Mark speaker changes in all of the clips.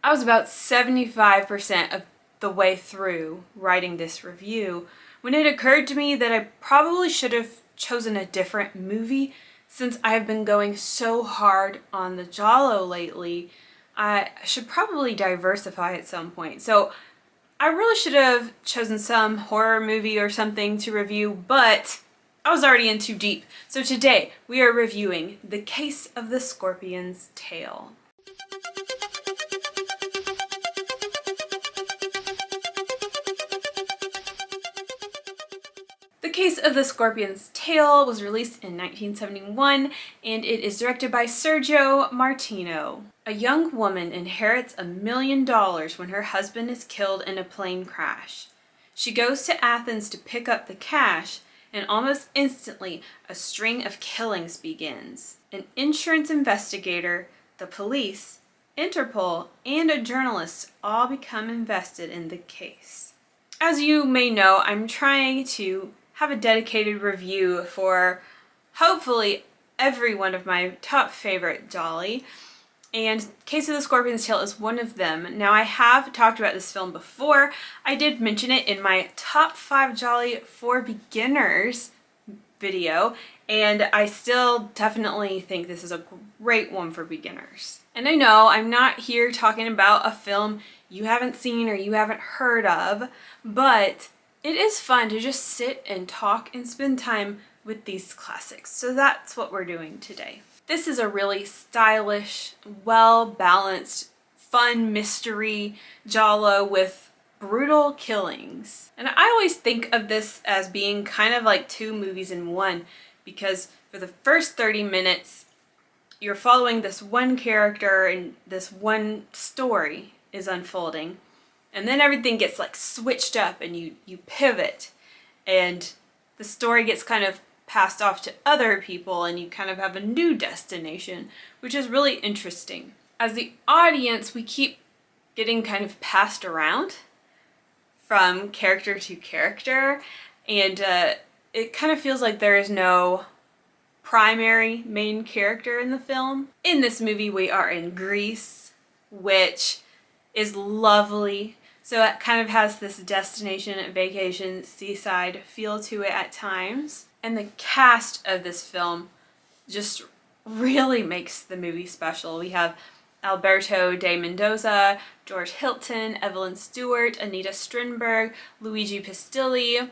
Speaker 1: I was about 75% of the way through writing this review when it occurred to me that I probably should have chosen a different movie since I've been going so hard on the Giallo lately. I should probably diversify at some point. So I really should have chosen some horror movie or something to review, but I was already in too deep. So today we are reviewing The Case of the Scorpion's Tail. The Case of the Scorpion's Tail was released in 1971, and it is directed by Sergio Martino. A young woman inherits $1 million when her husband is killed in a plane crash. She goes to Athens to pick up the cash, and almost instantly, a string of killings begins. An insurance investigator, the police, Interpol, and a journalist all become invested in the case. As you may know, I'm trying to have a dedicated review for hopefully every one of my top favorite Jolly, and Case of the Scorpion's Tail is one of them. Now, I have talked about this film before. I did mention it in my top 5 Jolly for beginners video, and I still definitely think this is a great one for beginners. And I know I'm not here talking about a film you haven't seen or you haven't heard of, but it is fun to just sit and talk and spend time with these classics. So that's what we're doing today. This is a really stylish, well-balanced, fun mystery Giallo with brutal killings. And I always think of this as being kind of like 2 movies in one, because for the first 30 minutes, you're following this one character and this one story is unfolding. And then everything gets like switched up and you pivot, and the story gets kind of passed off to other people and you kind of have a new destination, which is really interesting. As the audience, we keep getting kind of passed around from character to character, and it kind of feels like there is no primary main character in the film. In this movie, we are in Greece, which is lovely. So it kind of has this destination, vacation, seaside feel to it at times. And the cast of this film just really makes the movie special. We have Alberto de Mendoza, George Hilton, Evelyn Stewart, Anita Strindberg, Luigi Pistilli,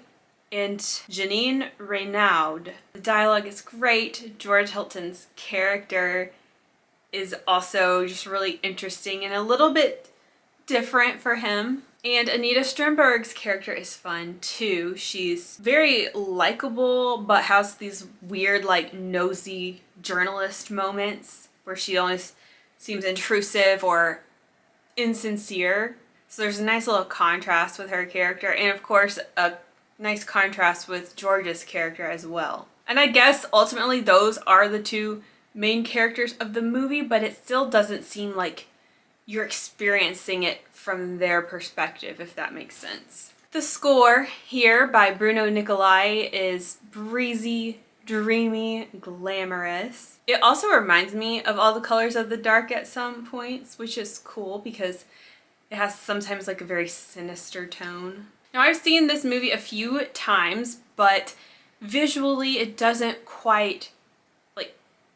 Speaker 1: and Janine Reynaud. The dialogue is great. George Hilton's character is also just really interesting and a little bit different for him. And Anita Strindberg's character is fun too. She's very likable, but has these weird, like, nosy journalist moments where she almost seems intrusive or insincere. So there's a nice little contrast with her character, and of course a nice contrast with George's character as well. And I guess ultimately those are the 2 main characters of the movie, but it still doesn't seem like you're experiencing it from their perspective, if that makes sense. The score here by Bruno Nicolai is breezy, dreamy, glamorous. It also reminds me of All the Colors of the Dark at some points, which is cool because it has sometimes like a very sinister tone. Now, I've seen this movie a few times, but visually it doesn't quite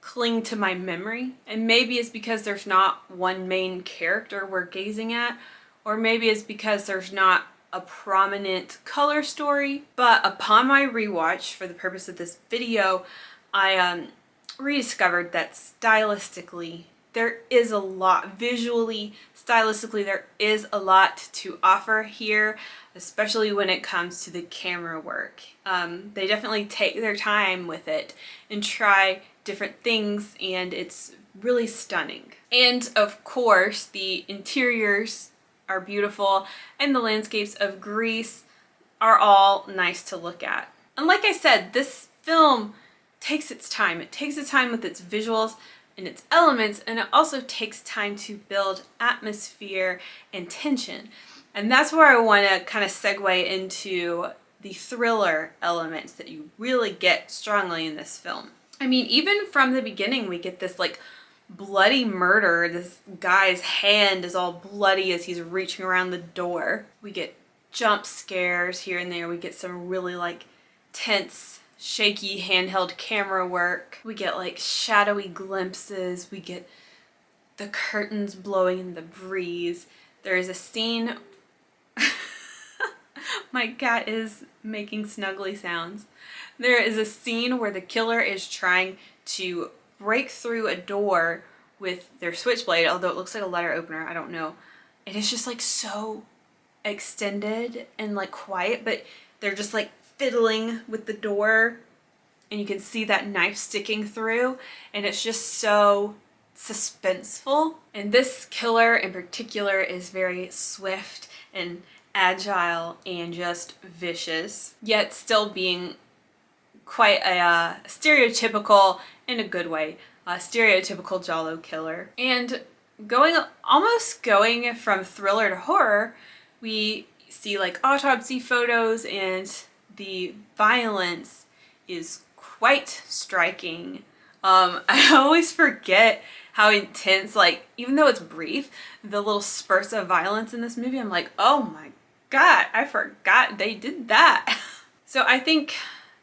Speaker 1: cling to my memory, and maybe it's because there's not one main character we're gazing at, or maybe it's because there's not a prominent color story. But upon my rewatch for the purpose of this video, I rediscovered that stylistically there is a lot, visually, stylistically there is a lot to offer here, especially when it comes to the camera work. They definitely take their time with it and try different things, and it's really stunning. And of course, the interiors are beautiful, and the landscapes of Greece are all nice to look at. And like I said, this film takes its time. It takes its time with its visuals and its elements, and it also takes time to build atmosphere and tension. And that's where I want to kind of segue into the thriller elements that you really get strongly in this film. I mean, even from the beginning, we get this like bloody murder. This guy's hand is all bloody as he's reaching around the door. We get jump scares here and there. We get some really like tense, shaky handheld camera work. We get like shadowy glimpses. We get the curtains blowing in the breeze. There is a scene. My cat is making snuggly sounds. There is a scene where the killer is trying to break through a door with their switchblade, although it looks like a letter opener, I don't know. It is just like so extended and like quiet, but they're just like fiddling with the door and you can see that knife sticking through, and it's just so suspenseful. And this killer in particular is very swift and agile and just vicious, yet still being quite a stereotypical, in a good way, stereotypical Giallo killer. And almost going from thriller to horror, we see like autopsy photos, and the violence is quite striking. I always forget how intense, like, even though it's brief, the little spurts of violence in this movie, I'm like, oh my God, I forgot they did that. So I think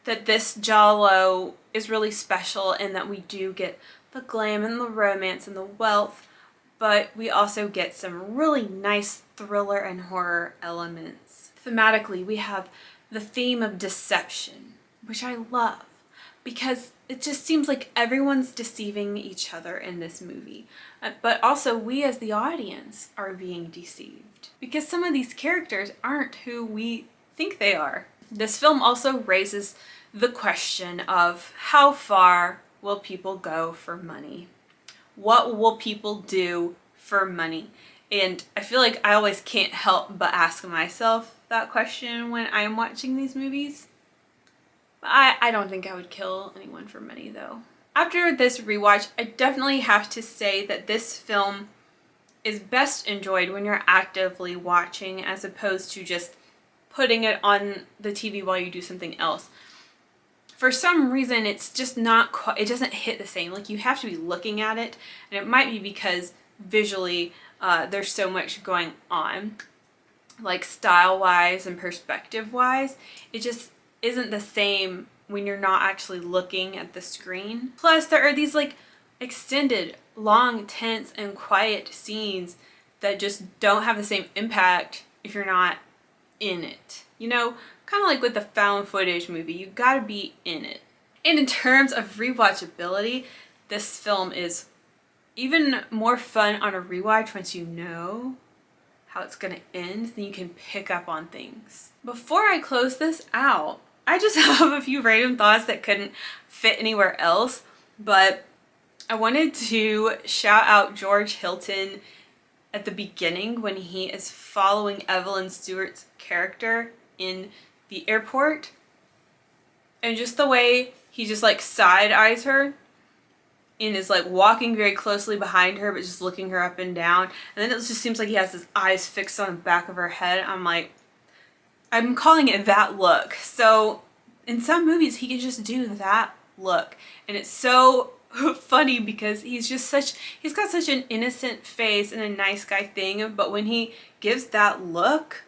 Speaker 1: that this Giallo is really special in that we do get the glam and the romance and the wealth, but we also get some really nice thriller and horror elements. Thematically, we have the theme of deception, which I love, because it just seems like everyone's deceiving each other in this movie. But also we as the audience are being deceived because some of these characters aren't who we think they are. This film also raises the question of how far will people go for money? What will people do for money? And I feel like I always can't help but ask myself that question when I'm watching these movies. I don't think I would kill anyone for money though. After this rewatch, I definitely have to say that this film is best enjoyed when you're actively watching as opposed to just putting it on the TV while you do something else. For some reason, it's just not quite, it doesn't hit the same. Like, you have to be looking at it, and it might be because visually there's so much going on. Like, style-wise and perspective-wise, it just isn't the same when you're not actually looking at the screen. Plus, there are these like extended, long, tense, and quiet scenes that just don't have the same impact if you're not in it. You know, kind of like with the found footage movie, you gotta be in it. And in terms of rewatchability, this film is even more fun on a rewatch once you know how it's gonna end, then you can pick up on things. Before I close this out, I just have a few random thoughts that couldn't fit anywhere else, but I wanted to shout out George Hilton at the beginning when he is following Evelyn Stewart's character in the airport, and just the way he just like side eyes her and is like walking very closely behind her but just looking her up and down, and then it just seems like he has his eyes fixed on the back of her head. I'm calling it that look. So in some movies he can just do that look, and it's so funny because he's got such an innocent face and a nice guy thing, but when he gives that look,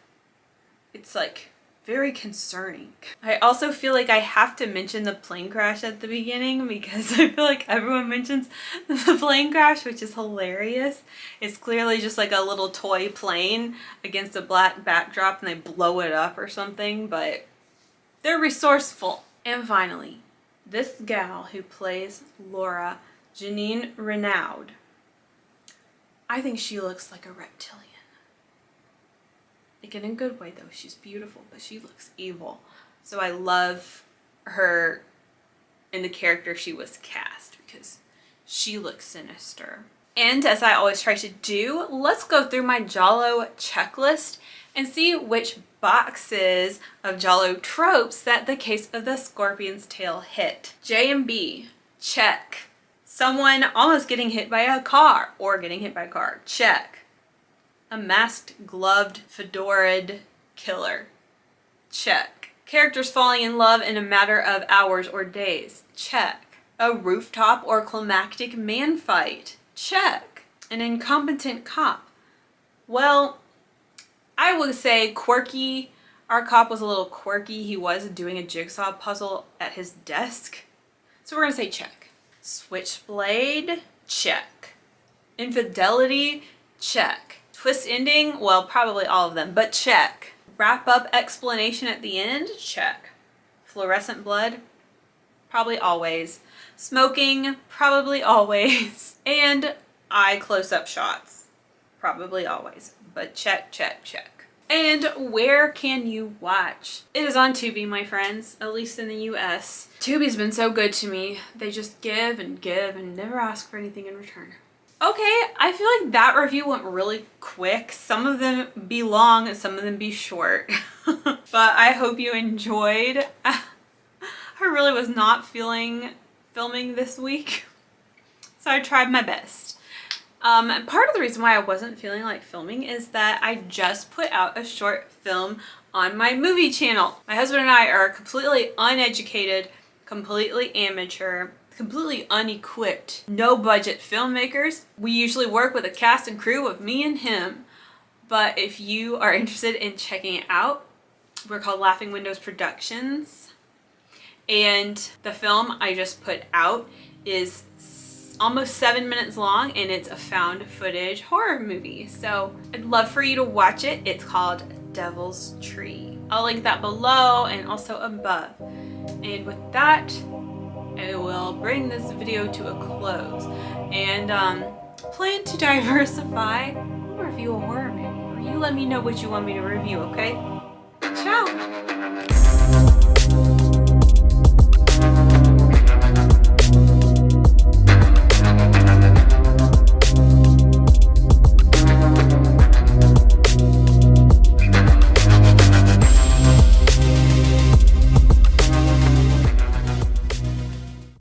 Speaker 1: it's like very concerning. I also feel like I have to mention the plane crash at the beginning because I feel like everyone mentions the plane crash, which is hilarious. It's clearly just like a little toy plane against a black backdrop and they blow it up or something, but they're resourceful. And finally, this gal who plays Laura, Janine Renaud, I think she looks like a reptilian. Like, in a good way though, she's beautiful, but she looks evil. So I love her in the character she was cast because she looks sinister. And as I always try to do, let's go through my Giallo checklist and see which boxes of Giallo tropes that the case of the Scorpion's Tail hit. J and B, check. Someone almost getting hit by a car or getting hit by a car, check. A masked, gloved, fedoraed killer, check. Characters falling in love in a matter of hours or days, check. A rooftop or climactic man fight, Check. An incompetent cop. Well, I would say quirky. Our cop was a little quirky. He was doing a jigsaw puzzle at his desk. So we're gonna say check. Switchblade, check. Infidelity, check. Twist ending, well, probably all of them, but check. Wrap up explanation at the end, check. Fluorescent blood, probably always. Smoking, probably always. And eye close-up shots, probably always. But check, check, check. And where can you watch? It is on Tubi, my friends, at least in the US. Tubi's been so good to me. They just give and never ask for anything in return. Okay, I feel like that review went really quick. Some of them be long and some of them be short. But I hope you enjoyed. I really was not feeling filming this week, so I tried my best. Part of the reason why I wasn't feeling like filming is that I just put out a short film on my movie channel. My husband and I are completely uneducated, completely amateur, completely unequipped, no budget filmmakers. We usually work with a cast and crew of me and him. But if you are interested in checking it out, we're called Laughing Windows Productions. And the film I just put out is almost 7 minutes long, and it's a found footage horror movie. So I'd love for you to watch it. It's called Devil's Tree. I'll link that below and also above. And with that, I will bring this video to a close and plan to diversify. I'll review a horror movie, or you let me know what you want me to review, okay? Ciao!